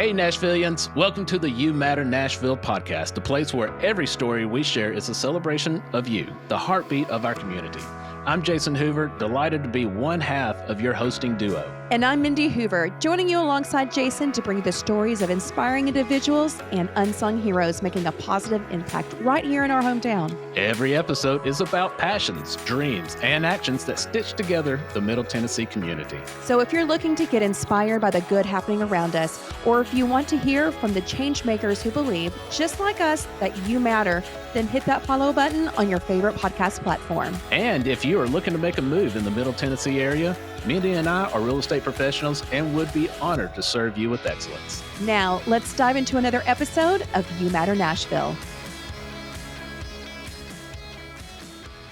Hey, Nashvillians. Welcome to the You Matter Nashville podcast, the place where every story we share is a celebration of you, the heartbeat of our community. I'm Jason Hoover, delighted to be one half of your hosting duo. And I'm Mindy Hoover, joining you alongside Jason to bring you the stories of inspiring individuals and unsung heroes making a positive impact right here in our hometown. Every episode is about passions, dreams, and actions that stitch together the Middle Tennessee community. So if you're looking to get inspired by the good happening around us, or if you want to hear from the change makers who believe, just like us, that you matter, then hit that follow button on your favorite podcast platform. And if you are looking to make a move in the Middle Tennessee area, Mindy and I are real estate professionals and would be honored to serve you with excellence. Now, let's dive into another episode of You Matter Nashville.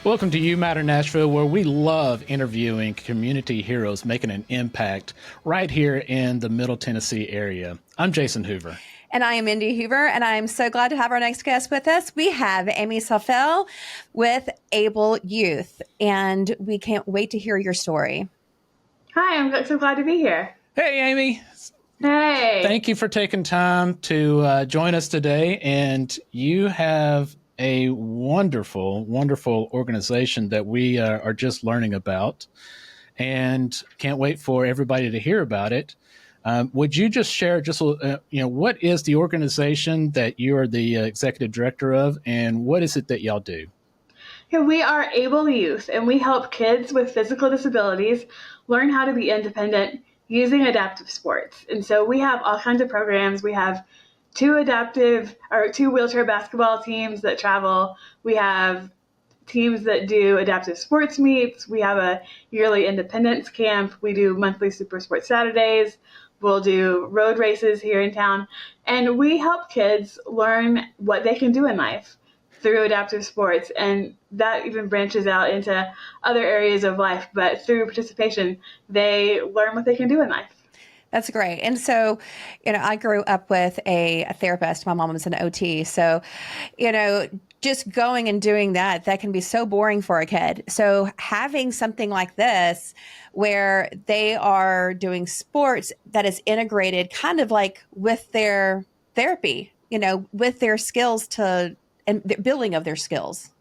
Welcome to You Matter Nashville, where we love interviewing community heroes making an impact right here in the Middle Tennessee area. I'm Jason Hoover. And I am Mindy Hoover, and I'm so glad to have our next guest with us. We have Amy Saffell with Able Youth, and we can't wait to hear your story. Hi, I'm so glad to be here. Hey, Amy. Hey. Thank you for taking time to join us today. And you have a wonderful, wonderful organization that we are just learning about, and can't wait for everybody to hear about it. Would you just share what is the organization that you are the executive director of, and what is it that y'all do? Yeah, we are Able Youth, and we help kids with physical disabilities learn how to be independent using adaptive sports. And so we have all kinds of programs. We have two wheelchair basketball teams that travel. We have teams that do adaptive sports meets. We have a yearly independence camp. We do monthly Super Sports Saturdays. We'll do road races here in town. And we help kids learn what they can do in life through adaptive sports. And that even branches out into other areas of life. But through participation, they learn what they can do in life. That's great. And so, I grew up with a therapist. My mom was an OT. So, just going and doing that can be so boring for a kid. So having something like this where they are doing sports that is integrated kind of like with their therapy, with their skills and the building of their skills.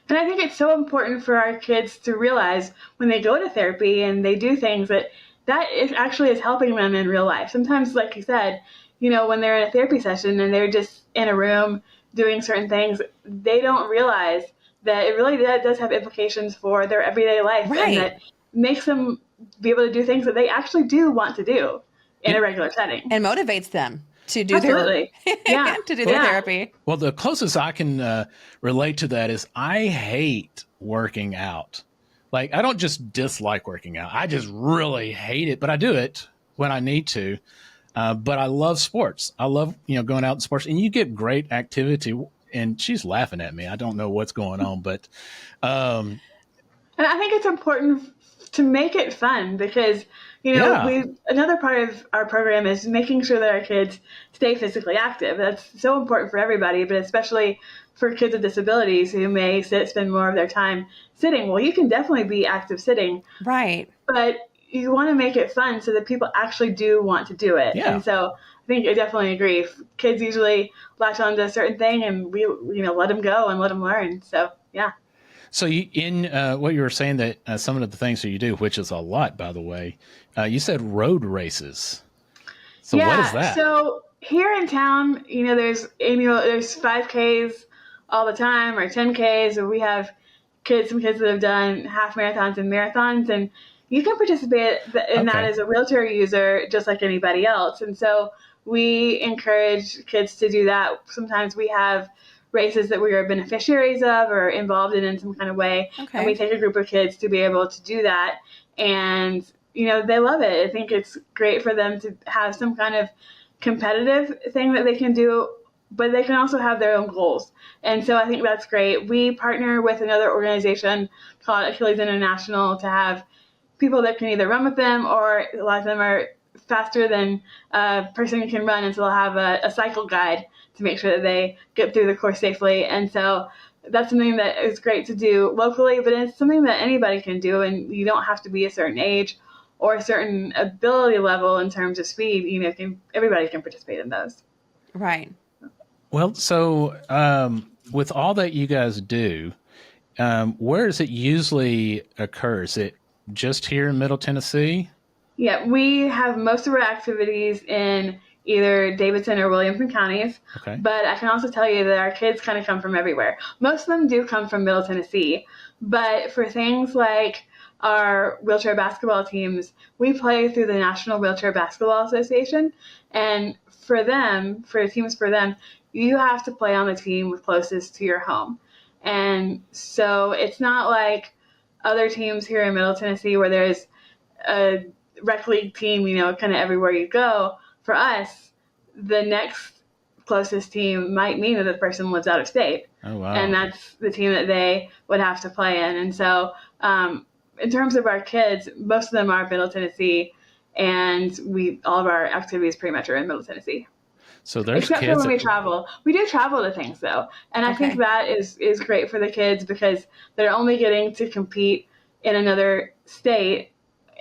And I think it's so important for our kids to realize when they go to therapy and they do things that actually is helping them in real life. Sometimes, like you said, when they're in a therapy session and they're just in a room doing certain things, they don't realize that it really does have implications for their everyday life. Right. And that makes them be able to do things that they actually do want to do in a regular setting. And motivates them to do Absolutely. their therapy. Well, the closest I can relate to that is I hate working out. Like, I don't just dislike working out. I just really hate it, but I do it when I need to. But I love sports. I love, going out in sports, and you get great activity. And she's laughing at me. I don't know what's going on, but. And I think it's important to make it fun because, another part of our program is making sure that our kids stay physically active. That's so important for everybody, but especially for kids with disabilities who may spend more of their time sitting. Well, you can definitely be active sitting. Right. But you want to make it fun so that people actually do want to do it. Yeah. And so I think I definitely agree. Kids usually latch on to a certain thing and we, let them go and let them learn. So, yeah. So in what you were saying that some of the things that you do, which is a lot, by the way, you said road races. So what is that? So here in town, there's 5Ks all the time or 10Ks, and we have some kids that have done half marathons and marathons, and you can participate in that as a wheelchair user, just like anybody else. And so we encourage kids to do that. Sometimes we have races that we are beneficiaries of or involved in some kind of way. Okay. And we take a group of kids to be able to do that. And, they love it. I think it's great for them to have some kind of competitive thing that they can do, but they can also have their own goals. And so I think that's great. We partner with another organization called Achilles International to have people that can either run with them, or a lot of them are faster than a person can run, and so they'll have a cycle guide to make sure that they get through the course safely. And so that's something that is great to do locally, but it's something that anybody can do, and you don't have to be a certain age or a certain ability level in terms of speed, everybody can participate in those. Right. Well, so with all that you guys do, where does it usually occur? Is it just here in Middle Tennessee? Yeah, we have most of our activities in either Davidson or Williamson counties, Okay. but I can also tell you that our kids kind of come from everywhere. Most of them do come from Middle Tennessee, but for things like our wheelchair basketball teams, we play through the National Wheelchair Basketball Association, and for teams for them, you have to play on the team closest to your home. And so it's not like other teams here in Middle Tennessee where there's a rec league team, kind of everywhere you go. For us, the next closest team might mean that the person lives out of state. Oh, wow. And that's the team that they would have to play in. And so, in terms of our kids, most of them are Middle Tennessee, and all of our activities pretty much are in Middle Tennessee. So there's Except kids for when we travel. We do travel to things, though. And I think that is great for the kids because they're only getting to compete in another state.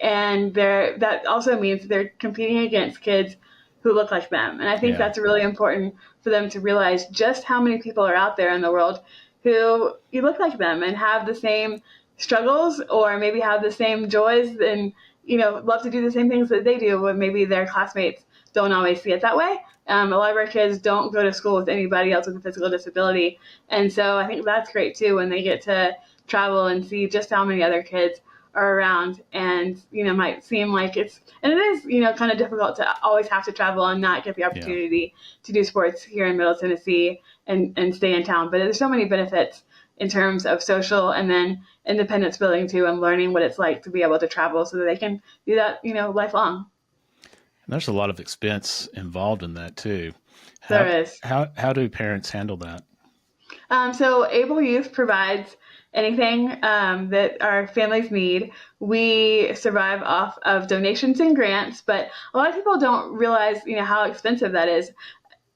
And that also means they're competing against kids who look like them. And I think that's really important for them to realize just how many people are out there in the world who you look like them and have the same struggles or maybe have the same joys and, love to do the same things that they do, but maybe their classmates don't always see it that way. A lot of our kids don't go to school with anybody else with a physical disability. And so I think that's great too when they get to travel and see just how many other kids are around and, might seem like it is, kind of difficult to always have to travel and not get the opportunity to do sports here in Middle Tennessee and stay in town. But there's so many benefits in terms of social and then independence building too and learning what it's like to be able to travel so that they can do that, lifelong. And there's a lot of expense involved in that too. There is. How do parents handle that? So Able Youth provides anything that our families need. We survive off of donations and grants, but a lot of people don't realize, how expensive that is.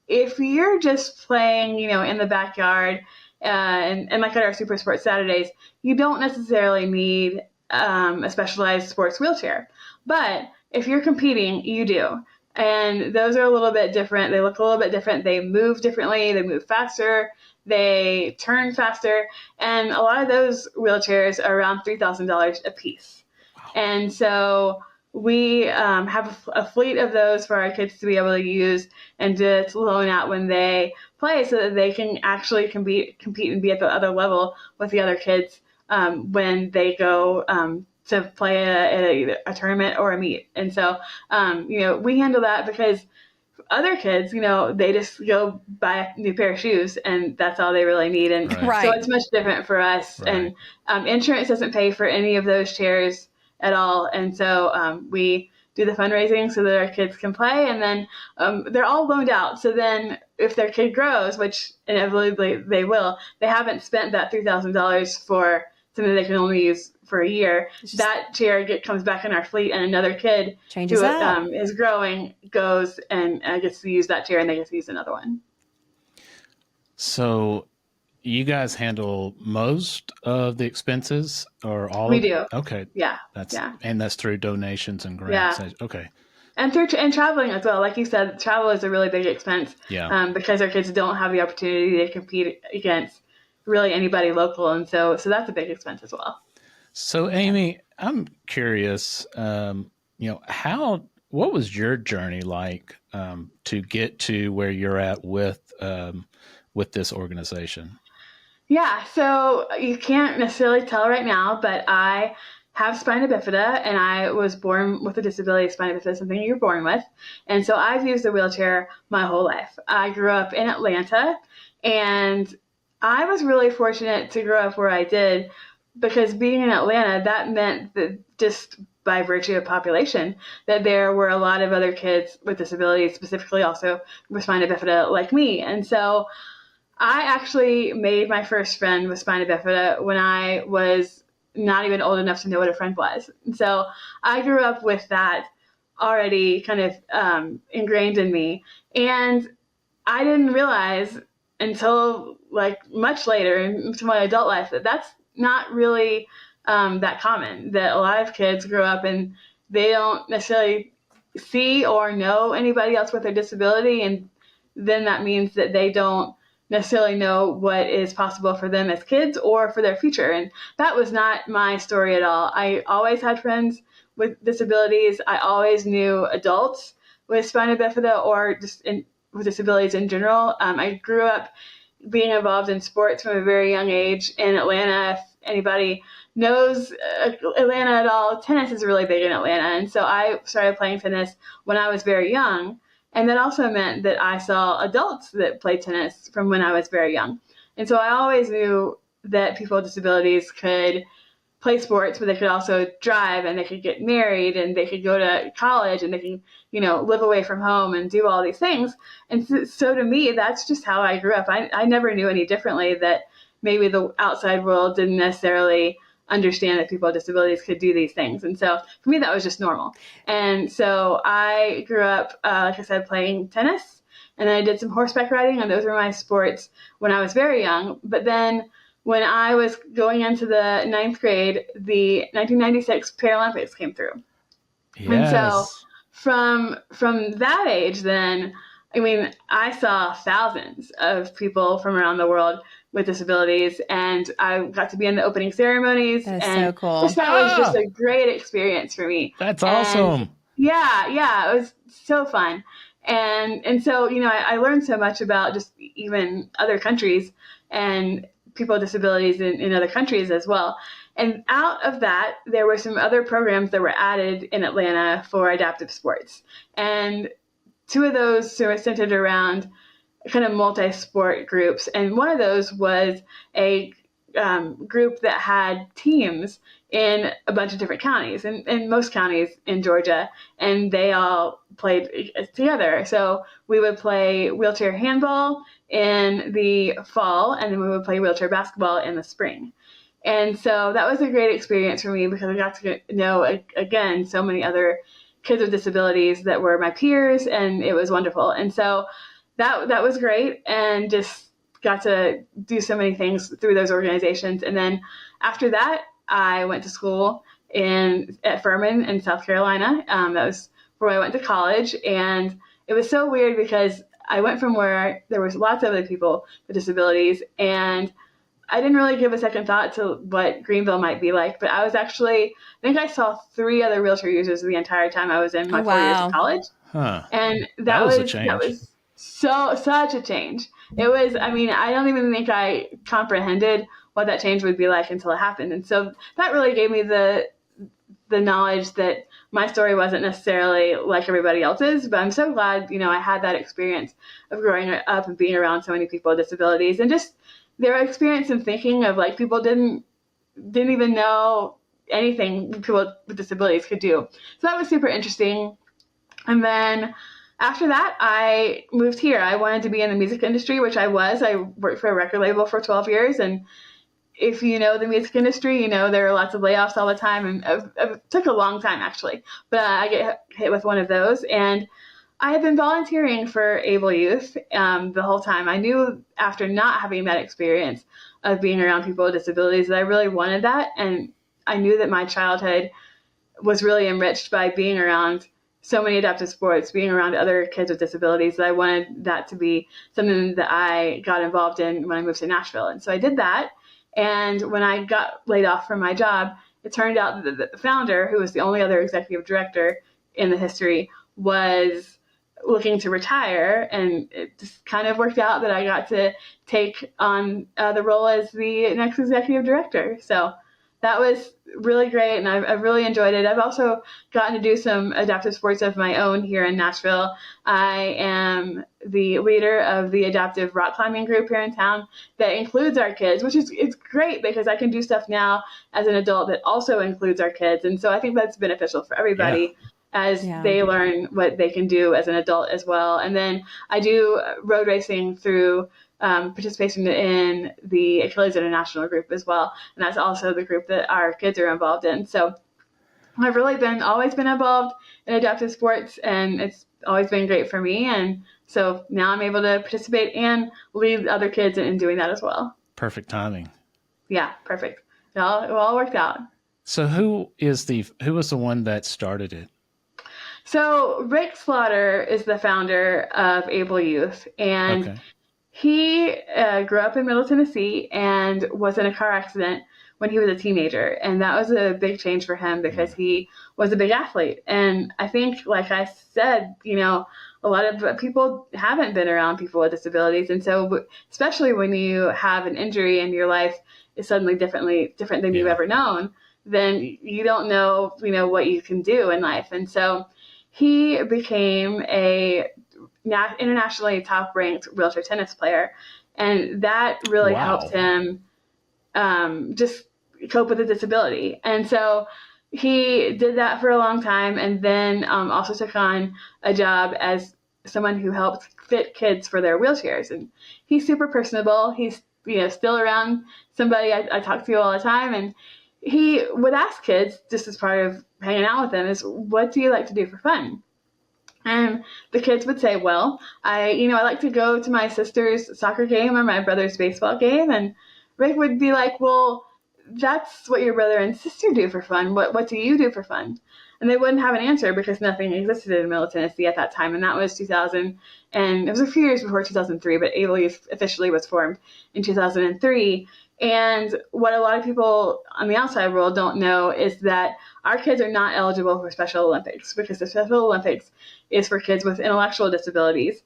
If you're just playing, in the backyard and like at our Super Sports Saturdays, you don't necessarily need a specialized sports wheelchair. But if you're competing, you do. And those are a little bit different. They look a little bit different. They move differently. They move faster. They turn faster. And a lot of those wheelchairs are around $3,000 a piece. Wow. And so we have a fleet of those for our kids to be able to use and to loan out when they play so that they can actually compete and be at the other level with the other kids when they go to play a tournament or a meet. And so, we handle that because other kids, they just go buy a new pair of shoes and that's all they really need. And so it's much different for us. Right. And insurance doesn't pay for any of those chairs at all. And so we do the fundraising so that our kids can play. And then they're all loaned out. So then if their kid grows, which inevitably they will, they haven't spent that $3,000 for something they can only use for a year. That chair comes back in our fleet, and another kid changes who is growing goes and gets to use that chair, and they get to use another one. So, you guys handle most of the expenses, or all? We do. Okay. Yeah. And that's through donations and grants. Yeah. Okay. And traveling as well. Like you said, travel is a really big expense. Yeah. Because our kids don't have the opportunity to compete against really anybody local, and so that's a big expense as well. So Amy, I'm curious, what was your journey like to get to where you're at with this organization? Yeah, so you can't necessarily tell right now, but I have spina bifida, and I was born with a disability. Spina bifida is something you're born with, and so I've used a wheelchair my whole life. I grew up in Atlanta, and I was really fortunate to grow up where I did because being in Atlanta, that meant that just by virtue of population, that there were a lot of other kids with disabilities, specifically also with spina bifida like me. And so I actually made my first friend with spina bifida when I was not even old enough to know what a friend was. And so I grew up with that already kind of ingrained in me. And I didn't realize until like much later into my adult life that that's not really that common, that a lot of kids grow up and they don't necessarily see or know anybody else with a disability, and then that means that they don't necessarily know what is possible for them as kids or for their future. And that was not my story at all. I always had friends with disabilities. I always knew adults with spina bifida or just with disabilities in general. I grew up being involved in sports from a very young age in Atlanta. If anybody knows Atlanta at all, tennis is really big in Atlanta. And so I started playing tennis when I was very young. And that also meant that I saw adults that played tennis from when I was very young. And so I always knew that people with disabilities could play sports, but they could also drive, and they could get married, and they could go to college, and they can, live away from home and do all these things. And so to me, that's just how I grew up. I never knew any differently, that maybe the outside world didn't necessarily understand that people with disabilities could do these things. And so for me, that was just normal. And so I grew up, like I said, playing tennis, and then I did some horseback riding, and those were my sports when I was very young. But then when I was going into the ninth grade, the 1996 Paralympics came through. And so Yes. from that age, then, I mean, I saw thousands of people from around the world with disabilities, and I got to be in the opening ceremonies. That is And so cool. just that was just a great experience for me. That's And awesome. yeah, it was so fun. And so, I learned so much about just even other countries and people with disabilities in other countries as well. And out of that, there were some other programs that were added in Atlanta for adaptive sports. And two of those were centered around kind of multi-sport groups. And one of those was a group that had teams in a bunch of different counties, and most counties in Georgia, and they all played together. So we would play wheelchair handball in the fall, and then we would play wheelchair basketball in the spring. And so that was a great experience for me, because I got to know, again, so many other kids with disabilities that were my peers, and it was wonderful. And so that was great, and just got to do so many things through those organizations. And then after that, I went to school at Furman in South Carolina. That was where I went to college, and it was so weird, because I went from where there was lots of other people with disabilities, and I didn't really give a second thought to what Greenville might be like. But I think I saw 3 other wheelchair users the entire time I was in my 4 years of college. Huh. And That was a that change. was such a change. It was, I mean, I don't even think I comprehended what that change would be like until it happened. And so that really gave me the knowledge that my story wasn't necessarily like everybody else's. But I'm so glad, I had that experience of growing up and being around so many people with disabilities, and just their experience in thinking of, like, people didn't even know anything people with disabilities could do. So that was super interesting. And then after that, I moved here. I wanted to be in the music industry, which I was. I worked for a record label for 12 years. And if you know the music industry, there are lots of layoffs all the time. And it took a long time, actually. But I get hit with one of those. And I had been volunteering for Able Youth the whole time. I knew, after not having that experience of being around people with disabilities, that I really wanted that. And I knew that my childhood was really enriched by being around so many adaptive sports, being around other kids with disabilities, that I wanted that to be something that I got involved in when I moved to Nashville. And so I did that. And when I got laid off from my job, it turned out that the founder, who was the only other executive director in the history, was looking to retire. And it just kind of worked out that I got to take on the role as the next executive director. So that was really great, and I've really enjoyed it. I've also gotten to do some adaptive sports of my own here in Nashville. I am the leader of the adaptive rock climbing group here in town that includes our kids, which is, it's great, because I can do stuff now as an adult that also includes our kids. And so I think that's beneficial for everybody, as they learn what they can do as an adult as well. And then I do road racing through participation in the Achilles International group as well. And that's also the group that our kids are involved in. So I've really always been involved in adaptive sports, and it's always been great for me. And so now I'm able to participate and lead other kids in doing that as well. Perfect timing. Yeah, perfect. It all worked out. So who was the one that started it? So Rick Slaughter is the founder of Able Youth, and Okay. he grew up in Middle Tennessee and was in a car accident when he was a teenager. And that was a big change for him because he was a big athlete. And I think, like I said, a lot of people haven't been around people with disabilities. And so, especially when you have an injury and your life is suddenly different than you've Yeah. ever known, then you don't know, what you can do in life. And so he became a internationally top-ranked wheelchair tennis player, and that really helped Wow. him just cope with the disability. And so he did that for a long time, and then also took on a job as someone who helped fit kids for their wheelchairs. And he's super personable. He's still around somebody I talk to all the time, and he would ask kids, just as part of hanging out with them, is, what do you like to do for fun? And the kids would say, well, I like to go to my sister's soccer game or my brother's baseball game. And Rick would be like, well, that's what your brother and sister do for fun. What do you do for fun? And they wouldn't have an answer because nothing existed in Middle Tennessee at that time. And that was 2000. And it was a few years before 2003, but Able Youth officially was formed in 2003. And what a lot of people on the outside world don't know is that our kids are not eligible for Special Olympics because the Special Olympics is for kids with intellectual disabilities.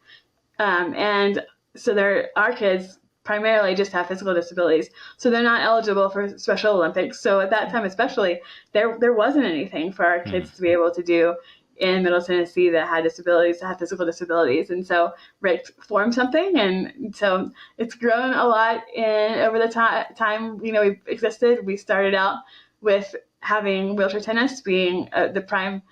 And so our kids primarily just have physical disabilities. So they're not eligible for Special Olympics. So at that time especially, there wasn't anything for our kids to be able to do in Middle Tennessee that had disabilities, that had physical disabilities. And so Rick formed something, and so it's grown a lot over the time we've existed. We started out with having wheelchair tennis being the prime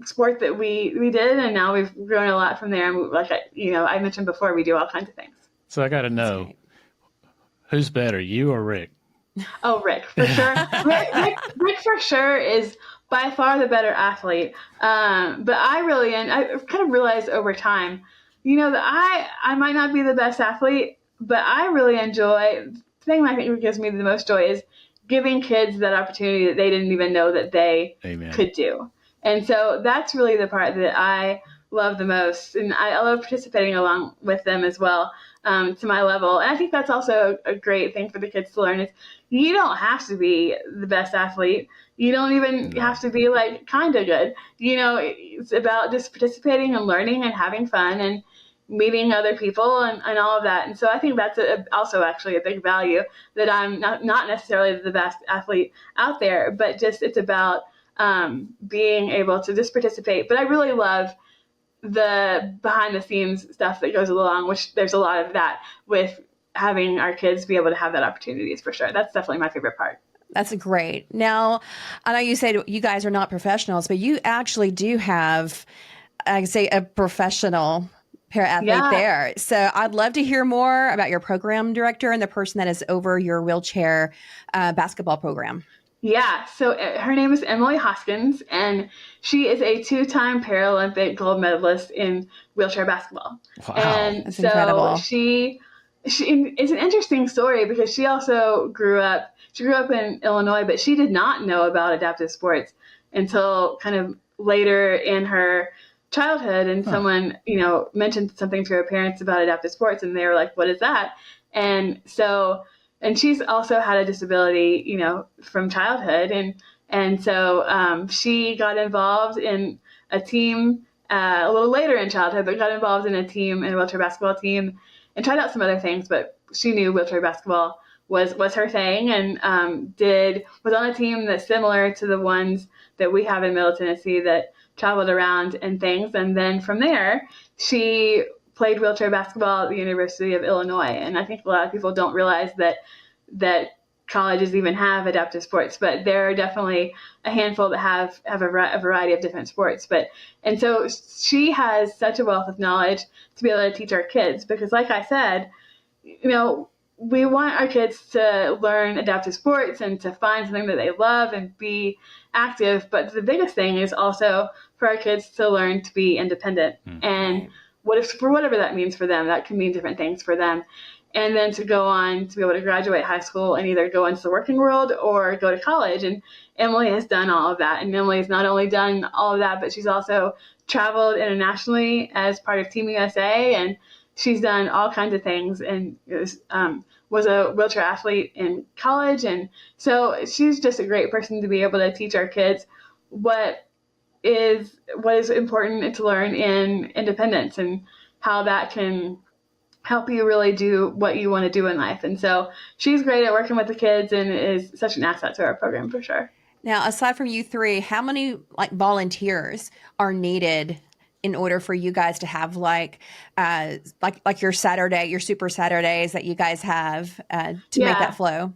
sport that we did, and now we've grown a lot from there. And like I mentioned before, we do all kinds of things. So I got to know, who's better, you or Rick? Oh, Rick, for sure. Rick for sure is by far the better athlete. But I've kind of realized over time, that I might not be the best athlete, but I really enjoy, the thing I think gives me the most joy is giving kids that opportunity that they didn't even know that they Amen. could do. And so that's really the part that I love the most. And I love participating along with them as well, to my level. And I think that's also a great thing for the kids to learn is you don't have to be the best athlete. You don't even have to be like kind of good. It's about just participating and learning and having fun and meeting other people and all of that. And so I think that's also actually a big value, that I'm not necessarily the best athlete out there, but just it's about being able to just participate. But I really love the behind the scenes stuff that goes along, which there's a lot of that with having our kids be able to have that opportunities for sure. That's definitely my favorite part. That's great. Now, I know you said you guys are not professionals, but you actually do have, I say, a professional para-athlete there. So I'd love to hear more about your program director and the person that is over your wheelchair basketball program. Yeah, so her name is Emily Hoskins, and she is a 2-time Paralympic gold medalist in wheelchair basketball. Wow. And That's so incredible. she is an interesting story because she also grew up in Illinois, but she did not know about adaptive sports until kind of later in her childhood. And someone, mentioned something to her parents about adaptive sports, and they were like, what is that? And she's also had a disability, from childhood. And so she got involved in a team a little later in childhood, but got involved in a wheelchair basketball team, and tried out some other things. But she knew wheelchair basketball was her thing, and was on a team that's similar to the ones that we have in Middle Tennessee that traveled around and things. And then from there, she played wheelchair basketball at the University of Illinois. And I think a lot of people don't realize that colleges even have adaptive sports, but there are definitely a handful that have a variety of different sports. And so she has such a wealth of knowledge to be able to teach our kids, because like I said, we want our kids to learn adaptive sports and to find something that they love and be active. But the biggest thing is also for our kids to learn to be independent. And for whatever that means for them, that can mean different things for them. and then to go on to be able to graduate high school and either go into the working world or go to college. And Emily has done all of that. And Emily has not only done all of that, but she's also traveled internationally as part of Team USA, and she's done all kinds of things, and was a wheelchair athlete in college. And so she's just a great person to be able to teach our kids what is important to learn in independence and how that can help you really do what you want to do in life. And so she's great at working with the kids and is such an asset to our program for sure. Now, aside from you three, how many volunteers are needed in order for you guys to have like your Saturday, your Super Saturdays that you guys have to make that flow?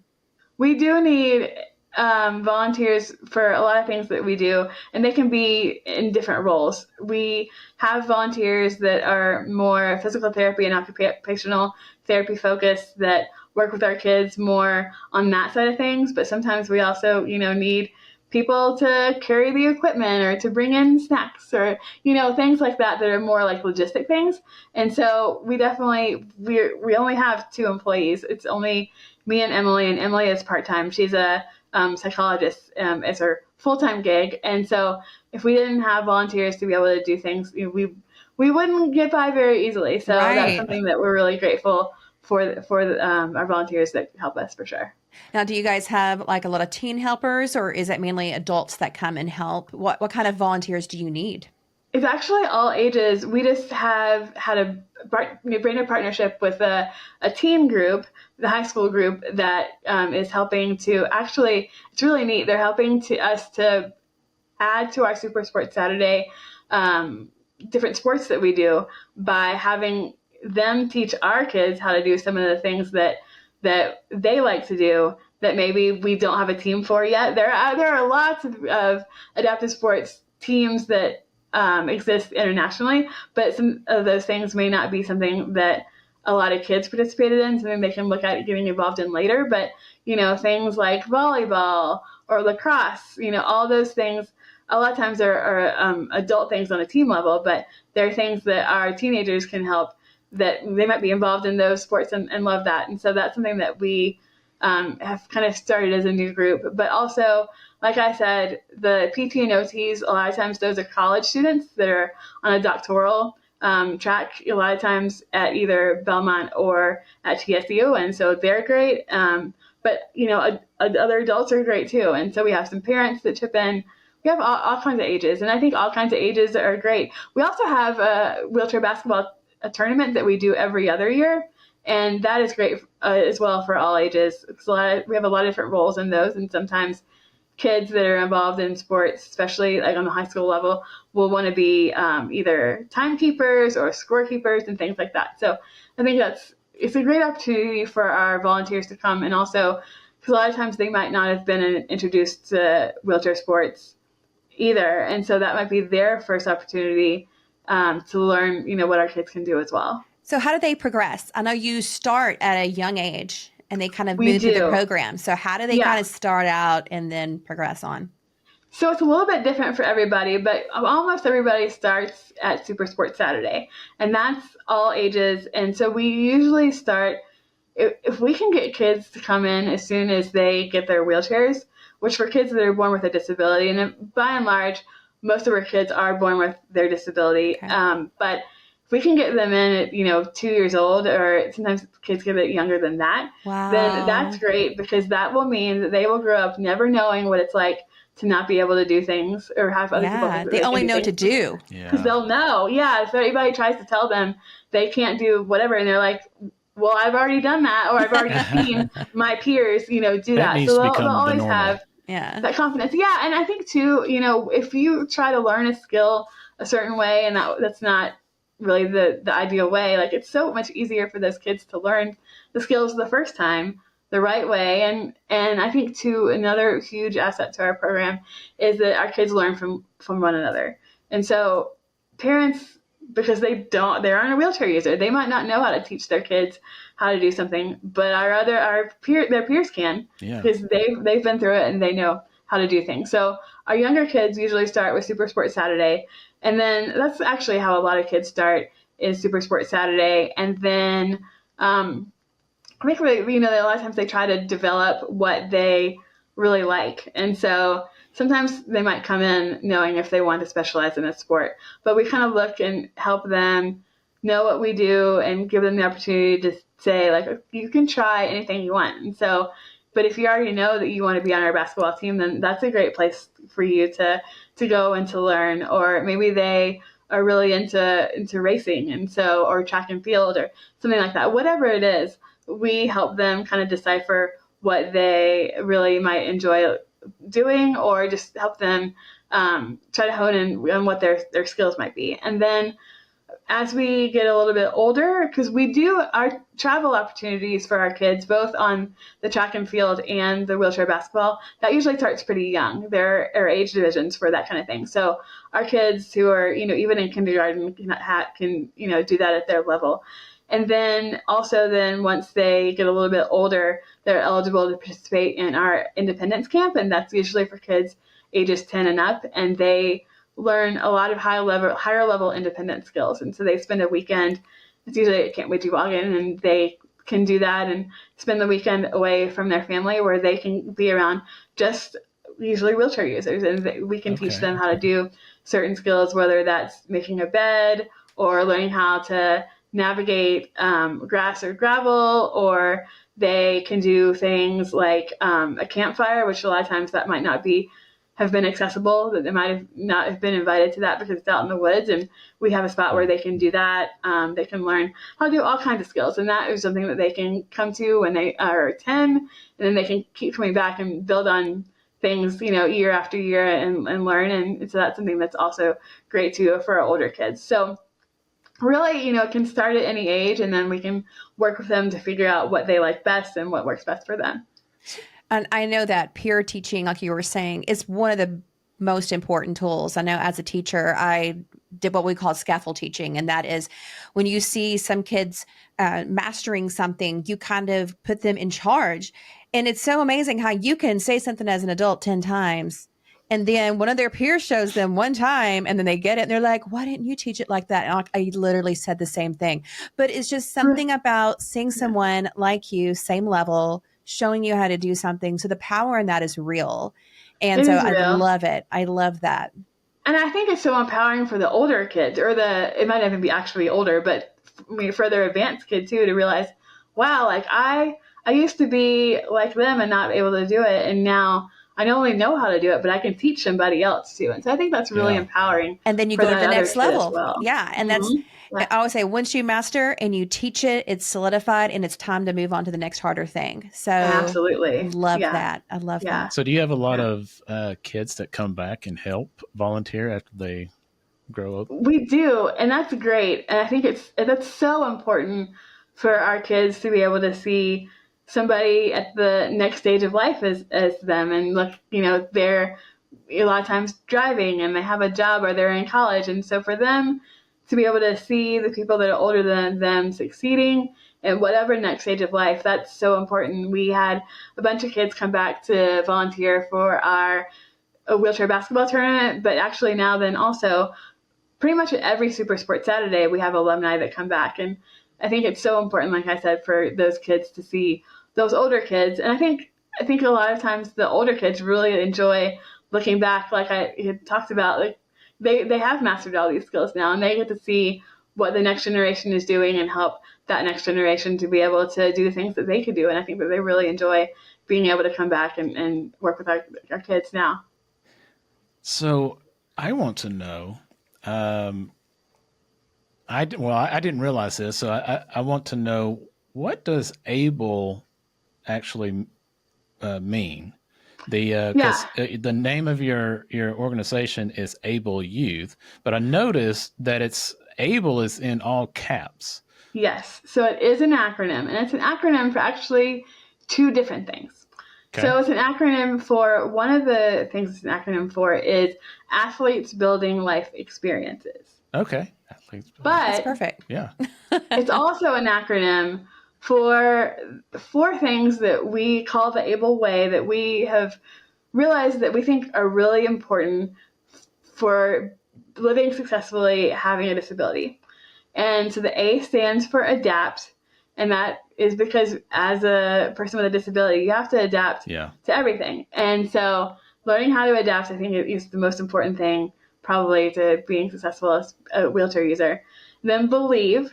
We do need volunteers for a lot of things that we do, and they can be in different roles. We have volunteers that are more physical therapy and occupational therapy focused that work with our kids more on that side of things. But sometimes we also, need people to carry the equipment or to bring in snacks or, things like that are more like logistic things. And so we only have 2 employees. It's only me and Emily is part-time. She's a psychologist. It's her full-time gig. And so if we didn't have volunteers to be able to do things, we wouldn't get by very easily. So That's something that we're really grateful for our volunteers that help us for sure. Now, do you guys have like a lot of teen helpers, or is it mainly adults that come and help? What kind of volunteers do you need? It's actually all ages. We just have had a brand new partnership with a teen group, the high school group that is helping to actually, it's really neat. They're helping us to add to our Super Sports Saturday different sports that we do by having them teach our kids how to do some of the things that they like to do that maybe we don't have a team for yet. There are lots of adaptive sports teams that exist internationally, but some of those things may not be something that a lot of kids participated in, something they can look at getting involved in later. But, things like volleyball or lacrosse, all those things, a lot of times are adult things on a team level, but they're things that our teenagers can help, that they might be involved in those sports and love that. And so that's something that we have kind of started as a new group. But also, like I said, the PT and OTs, a lot of times those are college students that are on a doctoral track, a lot of times at either Belmont or at TSU. And so they're great. But, other adults are great too. And so we have some parents that chip in. We have all kinds of ages. And I think all kinds of ages are great. We also have a wheelchair basketball tournament that we do every other year. And that is great as well for all ages. We have a lot of different roles in those. And sometimes kids that are involved in sports, especially like on the high school level, will want to be either timekeepers or scorekeepers and things like that. So I think it's a great opportunity for our volunteers to come, and also because a lot of times they might not have been introduced to wheelchair sports either. And so that might be their first opportunity to learn, what our kids can do as well. So how do they progress? I know you start at a young age and they kind of move through the program. So how do they kind of start out and then progress on? So it's a little bit different for everybody, but almost everybody starts at Super Sports Saturday, and that's all ages. And so we usually start, if we can get kids to come in as soon as they get their wheelchairs, which for kids that are born with a disability, and by and large, most of our kids are born with their disability. Okay. But if we can get them in at, 2 years old, or sometimes kids get a bit younger than that, then that's great, because that will mean that they will grow up never knowing what it's like to not be able to do things or have other people. Yeah, they only know what to do. Because they'll know. Yeah, if anybody tries to tell them they can't do whatever, and they're like, well, I've already done that, or I've already seen my peers, do that. So they'll always have that confidence. Yeah, and I think too, if you try to learn a skill a certain way, and that's not really the ideal way, like it's so much easier for those kids to learn the skills the first time the right way. And I think too, another huge asset to our program is that our kids learn from one another. And so parents, because they aren't a wheelchair user, they might not know how to teach their kids how to do something, but their peers can, because they've been through it and they know how to do things. So our younger kids usually start with Super Sports Saturday, and then that's actually how a lot of kids start, is Super Sports Saturday. And then I think, a lot of times they try to develop what they really like. And so sometimes they might come in knowing if they want to specialize in a sport, but we kind of look and help them know what we do and give them the opportunity to say, like, you can try anything you want. And so, but if you already know that you want to be on our basketball team, then that's a great place for you to go and to learn. Or maybe they are really into racing, and so, or track and field or something like that. Whatever it is, we help them kind of decipher what they really might enjoy doing, or just help them try to hone in on what their skills might be. And then as we get a little bit older, because we do our travel opportunities for our kids, both on the track and field and the wheelchair basketball, that usually starts pretty young. There are age divisions for that kind of thing. So our kids who are, even in kindergarten can do that at their level. And then also once they get a little bit older, they're eligible to participate in our independence camp. And that's usually for kids ages 10 and up. And they learn a lot of higher level independent skills. And so they spend a weekend, it's usually at Camp Wagon, and they can do that and spend the weekend away from their family where they can be around just usually wheelchair users. And we can teach them how to do certain skills, whether that's making a bed or learning how to navigate grass or gravel, or they can do things like a campfire, which a lot of times that might not have been accessible, that they might have not have been invited to that because it's out in the woods, and we have a spot where they can do that. They can learn how to do all kinds of skills, and that is something that they can come to when they are 10, and then they can keep coming back and build on things, year after year and learn. And so that's something that's also great too for our older kids. So really, it can start at any age, and then we can work with them to figure out what they like best and what works best for them. And I know that peer teaching, like you were saying, is one of the most important tools. I know as a teacher, I did what we call scaffold teaching. And that is when you see some kids mastering something, you kind of put them in charge. And it's so amazing how you can say something as an adult 10 times. And then one of their peers shows them one time, and then they get it and they're like, why didn't you teach it like that? And I literally said the same thing. But it's just something about seeing someone like you, same level, showing you how to do something. So the power in that is real. And so I love it. I love that. And I think it's so empowering for the older kids, or it might even be actually older, but for their advanced kids too, to realize, wow, like I used to be like them and not able to do it. And now I not only know how to do it, but I can teach somebody else too. And so I think that's really empowering. And then you go to the next level. Well. Yeah. And that's, I always say, once you master and you teach it, it's solidified and it's time to move on to the next harder thing. So absolutely love that. I love that. So do you have a lot of kids that come back and help volunteer after they grow up? We do. And that's great. And I think that's so important for our kids to be able to see somebody at the next stage of life as them, and look, they're a lot of times driving and they have a job or they're in college. And so for them to be able to see the people that are older than them succeeding in whatever next stage of life, that's so important. We had a bunch of kids come back to volunteer for our wheelchair basketball tournament, but actually now then also pretty much at every Super Sport Saturday, we have alumni that come back. And I think it's so important, like I said, for those kids to see those older kids. And I think a lot of times the older kids really enjoy looking back, like I had talked about, like they have mastered all these skills now, and they get to see what the next generation is doing and help that next generation to be able to do the things that they could do. And I think that they really enjoy being able to come back and work with our kids now. So I want to know, I didn't realize this, so I want to know, what does ABLE actually mean? The name of your organization is ABLE Youth, but I noticed that ABLE is in all caps. Yes, so it is an acronym, and it's an acronym for actually two different things. Okay. So it's an acronym for, one of the things it's an acronym for is Athletes Building Life Experiences. Okay. But that's perfect. Yeah. It's also an acronym for four things that we call the ABLE Way, that we have realized that we think are really important for living successfully having a disability. And so the A stands for adapt, And that is because as a person with a disability, you have to adapt Yeah. to everything. And so learning how to adapt, I think, is the most important thing probably to being successful as a wheelchair user. Then believe,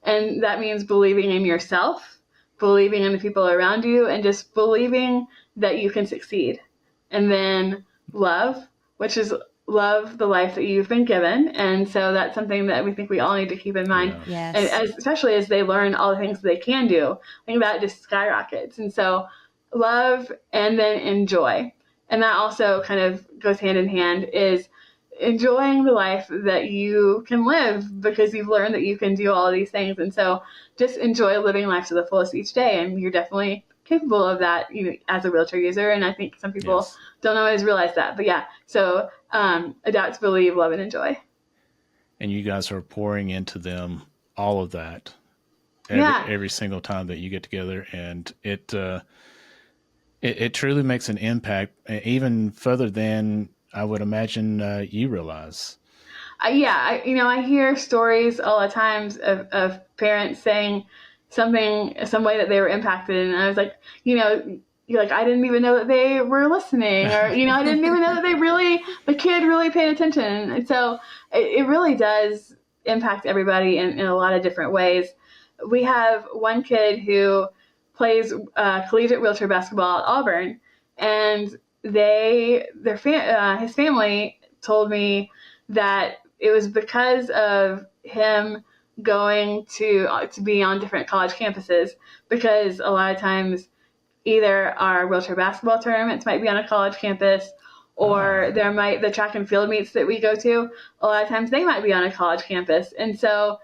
and that means believing in yourself, believing in the people around you, and just believing that you can succeed. And then love, which is love the life that you've been given. And so that's something that we think we all need to keep in mind. Yeah. And Yes. especially as they learn all the things that they can do, I think that just skyrockets. And so love and then enjoy. And that also kind of goes hand in hand, is enjoying the life that you can live because you've learned that you can do all of these things. And so just enjoy living life to the fullest each day. And you're definitely capable of that, as a wheelchair user. And I think some people Yes. don't always realize that. But yeah, so adapt, believe, love, and enjoy. And you guys are pouring into them all of that Yeah. every single time that you get together, and it truly makes an impact, even further than I would imagine you realize. I hear stories all the times of parents saying some way that they were impacted, and I was like, you're like, I didn't even know that they were listening, or I didn't even know that the kid really paid attention. And so it really does impact everybody in a lot of different ways. We have one kid who plays collegiate wheelchair basketball at Auburn, and his family told me that it was because of him going to be on different college campuses, because a lot of times either our wheelchair basketball tournaments might be on a college campus, or the track and field meets that we go to, a lot of times they might be on a college campus. And so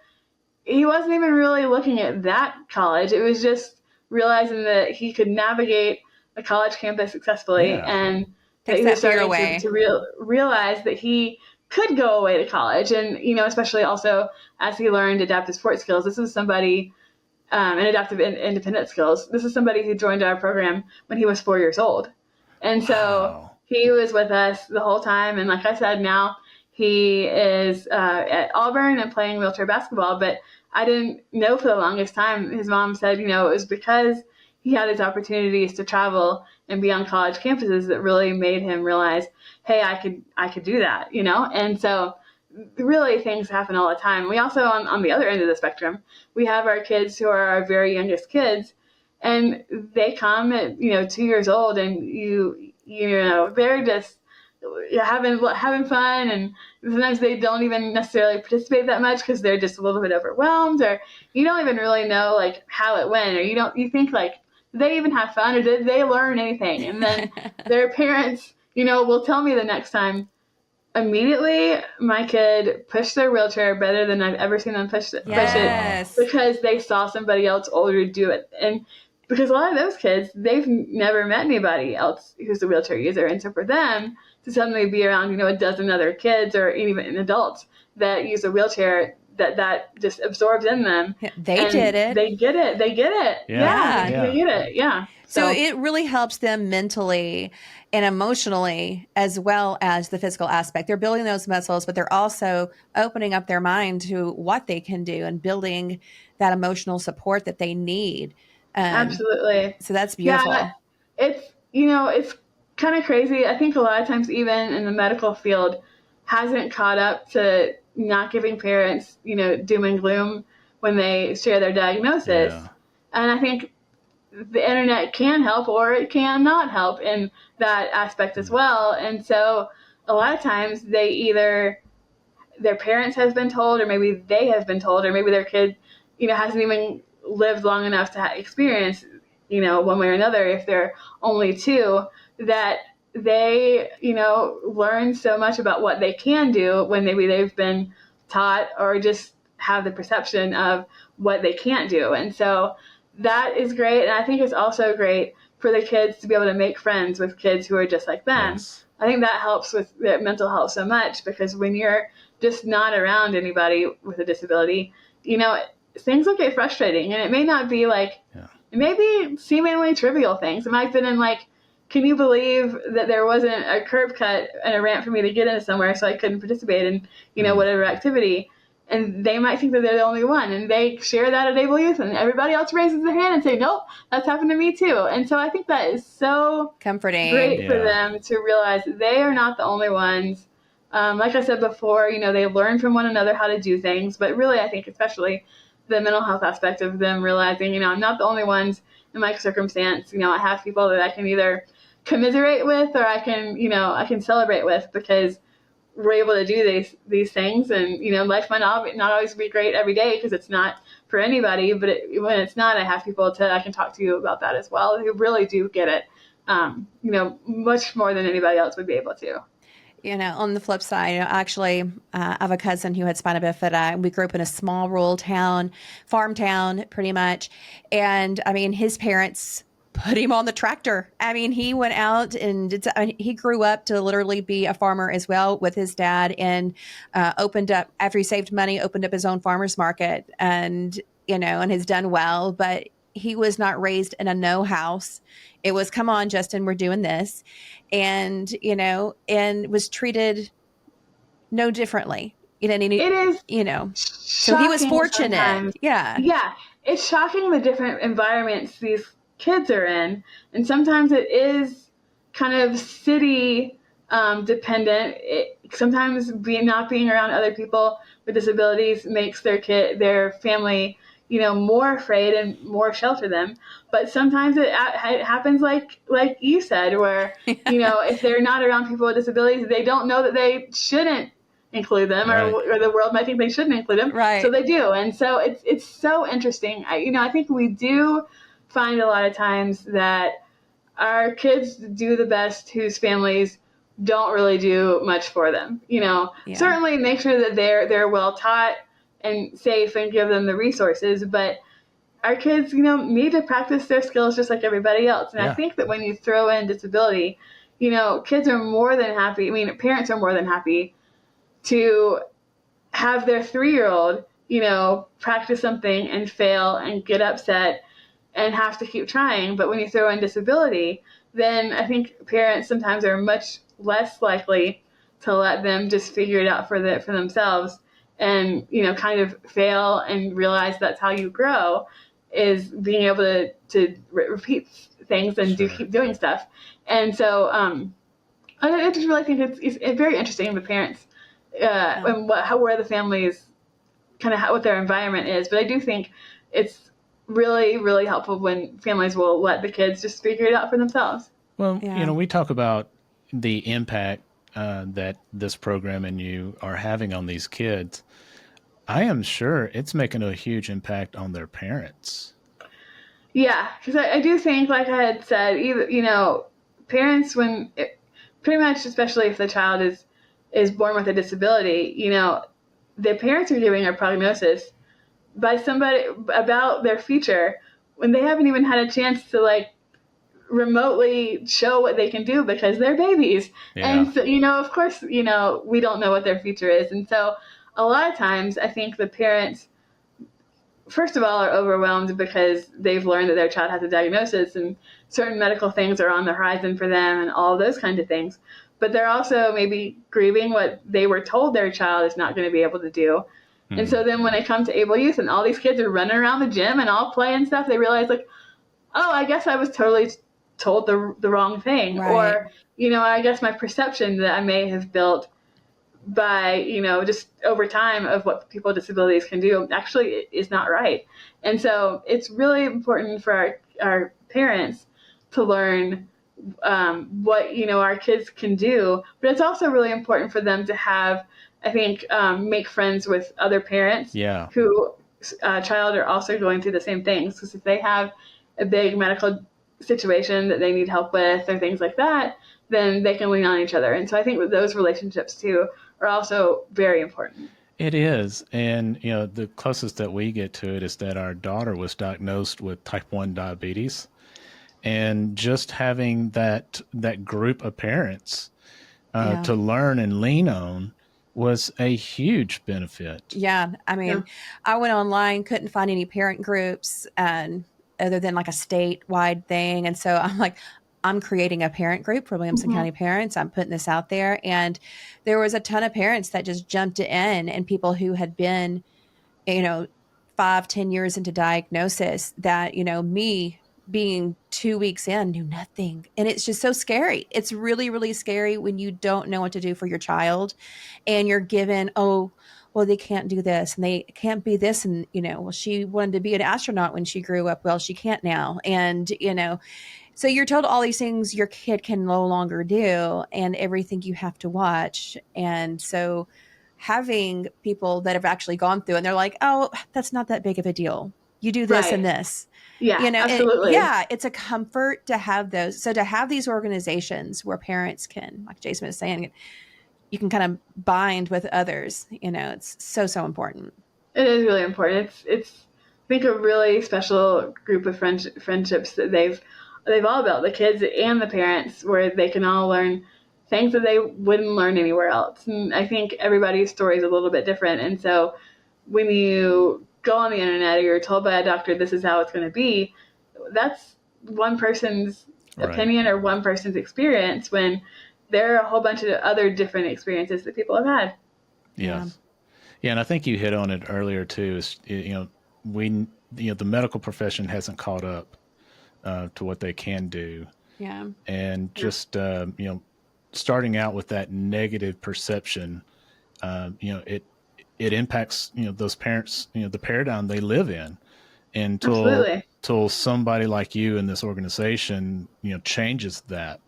he wasn't even really looking at that college. It was just realizing that he could navigate a college campus successfully, Yeah. and that Takes he that was fear starting away. to realize that he could go away to college. And, especially also as he learned adaptive sports skills, this is somebody, and adaptive independent skills, this is somebody who joined our program when he was 4 years old. And so Wow. he was with us the whole time. And like I said, now he is at Auburn and playing wheelchair basketball. But I didn't know for the longest time. His mom said, it was because he had his opportunities to travel and be on college campuses that really made him realize, hey, I could do that, And so really things happen all the time. We also, on the other end of the spectrum, we have our kids who are our very youngest kids, and they come at 2 years old, and they're just having fun, and sometimes they don't even necessarily participate that much because they're just a little bit overwhelmed, or you don't even really know like how it went, or you think like, did they even have fun, or did they learn anything? And then their parents will tell me the next time, immediately my kid pushed their wheelchair better than I've ever seen them push it, Yes. because they saw somebody else older do it. And because a lot of those kids, they've never met anybody else who's a wheelchair user. And so for them to suddenly be around, a dozen other kids or even adults that use a wheelchair, that just absorbs in them. They And did it. They get it. Yeah. They get it. Yeah. So it really helps them mentally and emotionally, as well as the physical aspect. They're building those muscles, but they're also opening up their mind to what they can do and building that emotional support that they need. Absolutely. So that's Yeah. beautiful. It's kind of crazy. I think a lot of times, even in the medical field, hasn't caught up to not giving parents, doom and gloom when they share their diagnosis. Yeah. And I think the internet can help, or it can not help in that aspect as well. And so a lot of times they either, their parents has been told, or maybe they have been told, or maybe their kid, hasn't even lived long enough to experience, one way or another, if they're only two, that they, learn so much about what they can do when maybe they've been taught or just have the perception of what they can't do. And so that is great. And I think it's also great for the kids to be able to make friends with kids who are just like them. Yes. I think that helps with their mental health so much, because when you're just not around anybody with a disability, things will get frustrating. And it may not be like, it may be seemingly trivial things. It might have been in like, can you believe that there wasn't a curb cut and a ramp for me to get into somewhere, so I couldn't participate in, whatever activity? and they might think that they're the only one, and they share that at Able Youth, and everybody else raises their hand and say, nope, that's happened to me too. And so I think that is so Comforting. great for them to realize that they are not the only ones. Like I said before, they learn from one another how to do things, but really I think especially the mental health aspect of them realizing, I'm not the only ones in my circumstance. I have people that I can either commiserate with, or I can celebrate with, because we're able to do these things. And life might not always be great every day, because it's not for anybody, but when it's not, I have people I can talk to about that as well, who really do get it, much more than anybody else would be able to. On the flip side, actually, I have a cousin who had spina bifida. We grew up in a small rural town, farm town, pretty much. And I mean, his parents put him on the tractor. I mean, he went out and he grew up to literally be a farmer as well with his dad, and opened up, after he saved money, opened up his own farmer's market, and has done well. But he was not raised in a no house. It was, come on, Justin, we're doing this. And, and was treated no differently. And It is so he was shocking fortunate. sometimes. Yeah. Yeah, it's shocking the different environments these kids are in, and sometimes it is kind of city dependent. Sometimes not being around other people with disabilities makes their family, more afraid and more shelter them. But sometimes it happens like you said, where if they're not around people with disabilities, they don't know that they shouldn't include them, Right. or the world might think they shouldn't include them. Right. So they do. And so it's so interesting. I think we do find a lot of times that our kids do the best whose families don't really do much for them. Certainly make sure that they're well taught and safe, and give them the resources, but our kids, need to practice their skills just like everybody else. And I think that when you throw in disability, kids are more than happy. I mean, parents are more than happy to have their 3-year-old, practice something and fail and get upset and have to keep trying. But when you throw in disability, then I think parents sometimes are much less likely to let them just figure it out for themselves, and kind of fail and realize that's how you grow, is being able to repeat things and keep doing stuff. And so I just really think it's very interesting, the parents, and where the families kind of what their environment is. But I do think it's really, really helpful when families will let the kids just figure it out for themselves. Well, we talk about the impact that this program and you are having on these kids. I am sure it's making a huge impact on their parents. Yeah, because I do think, like I had said, parents, pretty much, especially if the child is born with a disability, the parents are giving a prognosis by somebody about their future when they haven't even had a chance to remotely show what they can do, because they're babies. Yeah. And so, of course, we don't know what their future is. And so a lot of times I think the parents, first of all, are overwhelmed because they've learned that their child has a diagnosis and certain medical things are on the horizon for them and all those kinds of things. But they're also maybe grieving what they were told their child is not going to be able to do. Mm-hmm. And so then when they come to Able Youth and all these kids are running around the gym and all play and stuff, they realize, oh, I guess I was totally told the wrong thing. Right. Or, I guess my perception that I may have built by, just over time of what people with disabilities can do actually is not right. And so it's really important for our parents to learn what, our kids can do. But it's also really important for them to have, I think, make friends with other parents who child are also going through the same things. Because if they have a big medical situation that they need help with or things like that, then they can lean on each other. And so I think that those relationships too are also very important. It is. And, the closest that we get to it is that our daughter was diagnosed with type 1 diabetes. And just having that group of parents to learn and lean on was a huge benefit. Yeah. I mean, I went online, couldn't find any parent groups, and other than like a statewide thing. And so I'm like, I'm creating a parent group for Williamson Mm-hmm. County parents. I'm putting this out there. And there was a ton of parents that just jumped in, and people who had been, you know, 5, 10 years into diagnosis that, me being 2 weeks in knew nothing. And it's just so scary. It's really, really scary when you don't know what to do for your child and you're given, oh, well, they can't do this and they can't be this. And, well, she wanted to be an astronaut when she grew up. Well, she can't now. And, so you're told all these things your kid can no longer do and everything you have to watch. And so having people that have actually gone through and they're like, oh, that's not that big of a deal. You do this and Right. this. Yeah, absolutely. It's a comfort to have those. So to have these organizations where parents can, like Jason was saying, you can kind of bind with others, it's so, so important. It is really important. It's I think a really special group of friendships that they've all built, the kids and the parents, where they can all learn things that they wouldn't learn anywhere else. And I think everybody's story is a little bit different. And so when you go on the internet or you're told by a doctor this is how it's going to be, that's one person's Right. opinion or one person's experience, when there are a whole bunch of other different experiences that people have had. Yeah. Yeah. And I think you hit on it earlier too, is, we, the medical profession hasn't caught up to what they can do. Yeah. And just, starting out with that negative perception, it impacts, those parents, the paradigm they live in until, Absolutely. until somebody like you in this organization, changes that.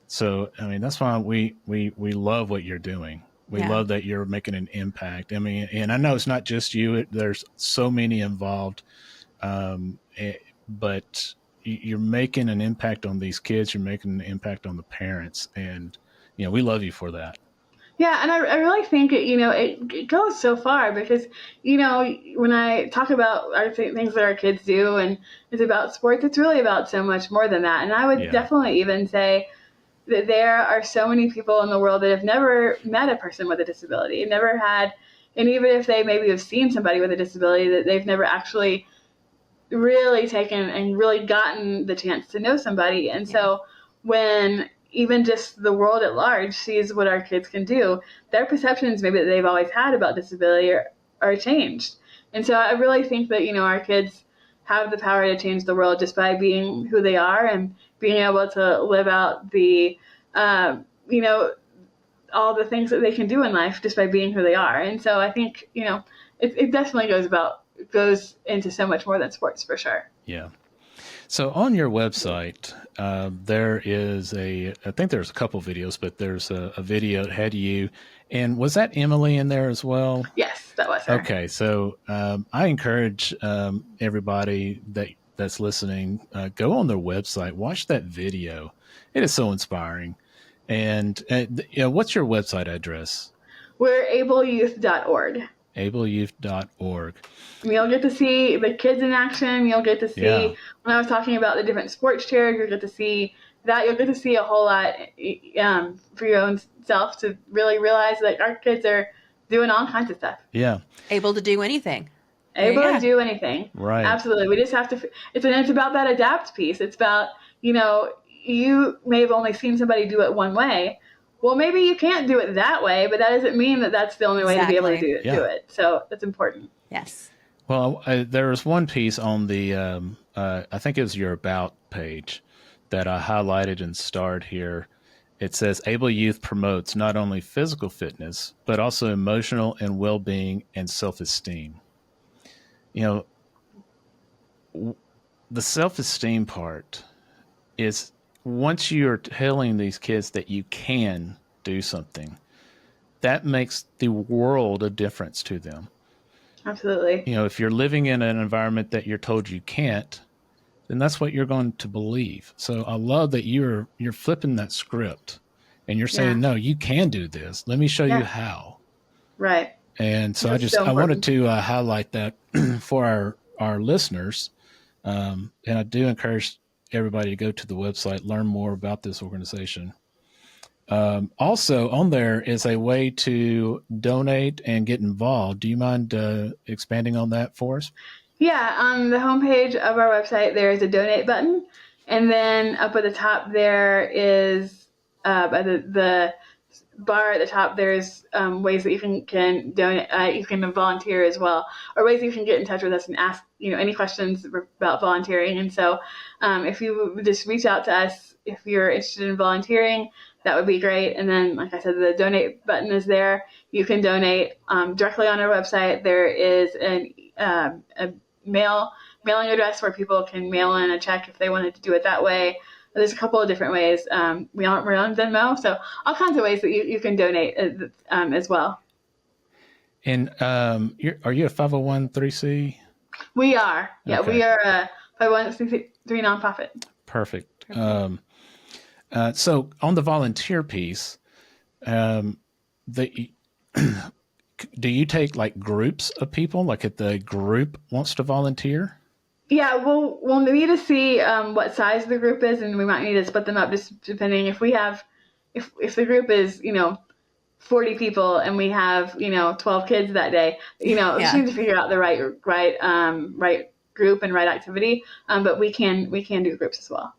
So, I mean, that's why we love what you're doing. We Yeah. love that you're making an impact. I mean, and I know it's not just you, there's so many involved. But you're making an impact on these kids. You're making an impact on the parents, and we love you for that. Yeah, and I really think it goes so far because when I talk about things that our kids do and it's about sports, it's really about so much more than that. And I would Yeah, definitely even say that there are so many people in the world that have never met a person with a disability, never had, and even if they maybe have seen somebody with a disability, that they've never actually really taken and really gotten the chance to know somebody. And Yeah. so when even just the world at large sees what our kids can do, their perceptions maybe that they've always had about disability are changed. And so I really think that, our kids have the power to change the world just by being who they are and being able to live out the, all the things that they can do in life just by being who they are. And so I think, it definitely goes into so much more than sports for sure. yeah. So on your website, there is I think there's a couple videos, but there's a video that had you, and was that Emily in there as well? Yes, that was her. Okay, so I encourage everybody that's listening, go on their website, watch that video. It is so inspiring. And what's your website address? We're ableyouth.org. ableyouth.org. You'll get to see the kids in action. You'll get to Yeah. see, when I was talking about the different sports chairs, you'll get to see that. You'll get to see a whole lot for your own self to really realize that our kids are doing all kinds of stuff. Yeah. Able to do anything. Able to do anything. Right. Absolutely. We just have to, it's about that adapt piece. It's about, you may have only seen somebody do it one way. Well, maybe you can't do it that way, but that doesn't mean that that's the only way to be able to do it. So that's important. Yes. Well, there was one piece on the, I think it was your About page that I highlighted and starred here. It says Able Youth promotes not only physical fitness, but also emotional and well-being and self-esteem. The self-esteem part is, once you're telling these kids that you can do something, that makes the world of difference to them. Absolutely. If you're living in an environment that you're told you can't, then that's what you're going to believe. So I love that you're flipping that script and you're saying, no, you can do this. Let me show you how. Right. And so I wanted to highlight that for our listeners. And I do encourage everybody to go to the website, learn more about this organization. Also on there is a way to donate and get involved. Do you mind expanding on that for us? Yeah, on the homepage of our website, there is a donate button. And then up at the top there is by the bar at the top. There's ways that you can donate. You can volunteer as well, or ways you can get in touch with us and ask any questions about volunteering. And so, if you would just reach out to us if you're interested in volunteering, that would be great. And then, like I said, the donate button is there. You can donate directly on our website. There is a mailing address where people can mail in a check if they wanted to do it that way. There's a couple of different ways. We're on Venmo, so all kinds of ways that you can donate as well. And are you a 501c? We are. Yeah, Okay. we are a 501c3 nonprofit. Perfect. So on the volunteer piece, the do you take like groups of people? Like if the group wants to volunteer? Yeah, we'll need to see what size the group is, and we might need to split them up just depending if we have if the group is 40 people and we have 12 kids that day. Yeah. Just need to figure out the right group and right activity. But we can do groups as well.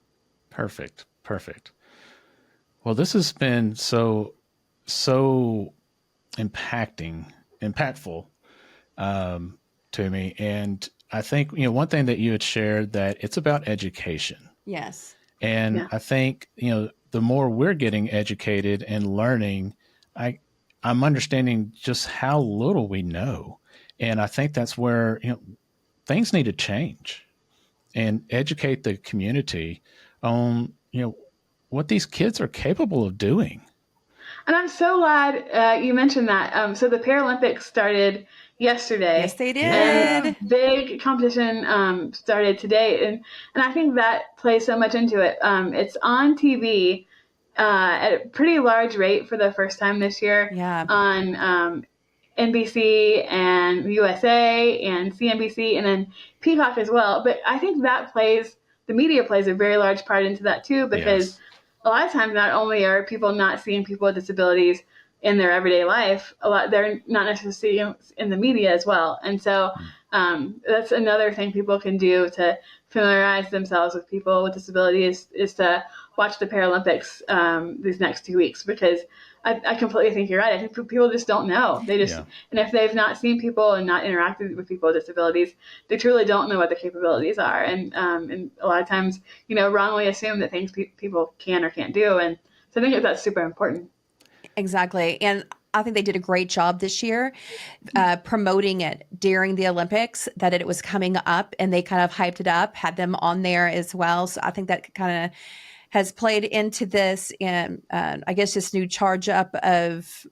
Perfect. Well, this has been so impactful to me, and I think one thing that you had shared, that it's about education. Yes. And Yeah. I think the more we're getting educated and learning, I'm understanding just how little we know, and I think that's where things need to change and educate the community on what these kids are capable of doing. And I'm so glad you mentioned that. So the Paralympics started yesterday. Yes, they did. And big competition started today. And I think that plays so much into it. It's on TV at a pretty large rate for the first time this year. Yeah. On NBC and USA and CNBC and then Peacock as well. But I think the media plays a very large part into that too, because Yes. a lot of times not only are people not seeing people with disabilities in their everyday life, they're not necessarily seeing in the media as well. And so that's another thing people can do to familiarize themselves with people with disabilities is to watch the Paralympics these next 2 weeks, because I completely think you're right. I think people just don't know. They just, and if they've not seen people and not interacted with people with disabilities, they truly don't know what their capabilities are. And a lot of times, wrongly assume that things people can or can't do. And so I think that's super important. Exactly. And I think they did a great job this year promoting it during the Olympics, that it was coming up, and they kind of hyped it up, had them on there as well. So I think that kind of has played into this, and I guess this new charge up of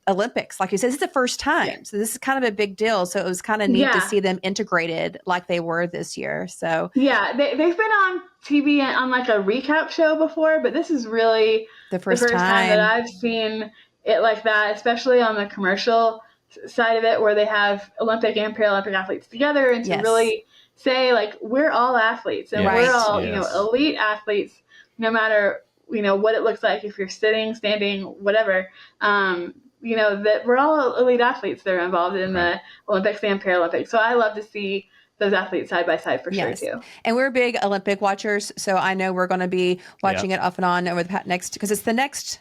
Olympics. Like you said, it's the first time. Yeah. So this is kind of a big deal. So it was kind of neat to see them integrated like they were this year. So yeah, they've been on TV on like a recap show before, but this is really the first time that I've seen it like that, especially on the commercial side of it, where they have Olympic and Paralympic athletes together, and to really say like we're all athletes and we're all elite athletes, no matter what it looks like, if you're sitting, standing, whatever. That we're all elite athletes that are involved in the Olympics and Paralympics. So I love to see those athletes side by side for sure too. And we're big Olympic watchers, so I know we're going to be watching it off and on over the next, because it's the next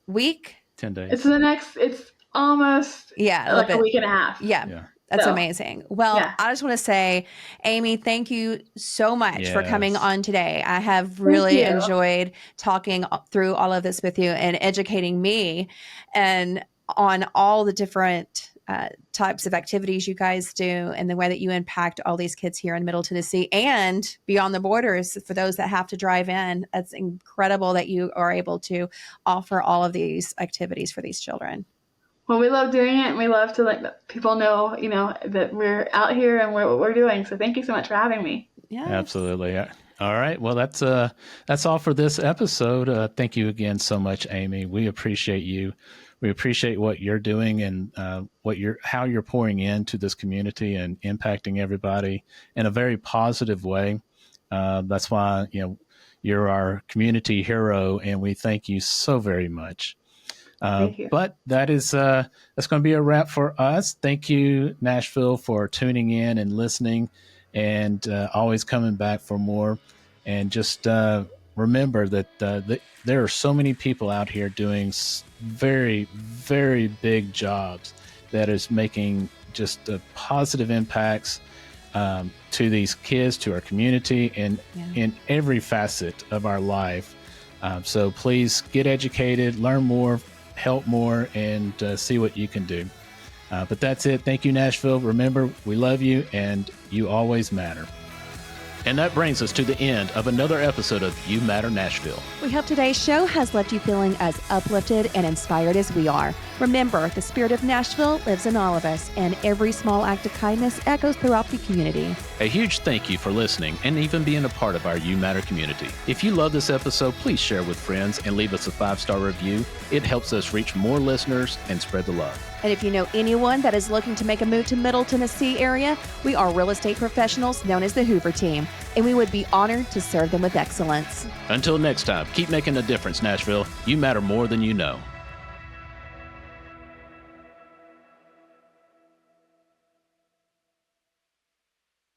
week. 10 days. It's almost like a week and a half. Yeah. That's amazing. Well, I just want to say, Amy, thank you so much for coming on today. I have really enjoyed talking through all of this with you and educating me and on all the different types of activities you guys do and the way that you impact all these kids here in Middle Tennessee and beyond the borders for those that have to drive in. It's incredible that you are able to offer all of these activities for these children. Well, we love doing it, and we love to let people know, that we're out here and what we're doing. So thank you so much for having me. Yeah, absolutely. All right. Well, that's all for this episode. Thank you again so much, Amy. We appreciate you. We appreciate what you're doing and how you're pouring into this community and impacting everybody in a very positive way. That's why you're our community hero, and we thank you so very much. But that's going to be a wrap for us. Thank you, Nashville, for tuning in and listening and always coming back for more. and just remember that there are so many people out here doing very, very big jobs that is making just positive impacts to these kids, to our community, and in every facet of our life. So please get educated, learn more, help more, and see what you can do. But that's it. Thank you, Nashville. Remember, we love you, and you always matter. And that brings us to the end of another episode of You Matter Nashville. We hope today's show has left you feeling as uplifted and inspired as we are. Remember, the spirit of Nashville lives in all of us, and every small act of kindness echoes throughout the community. A huge thank you for listening and even being a part of our You Matter community. If you love this episode, please share with friends and leave us a 5-star review. It helps us reach more listeners and spread the love. And if you know anyone that is looking to make a move to Middle Tennessee area, we are real estate professionals known as the Hoover Team, and we would be honored to serve them with excellence. Until next time, keep making a difference, Nashville. You matter more than you know.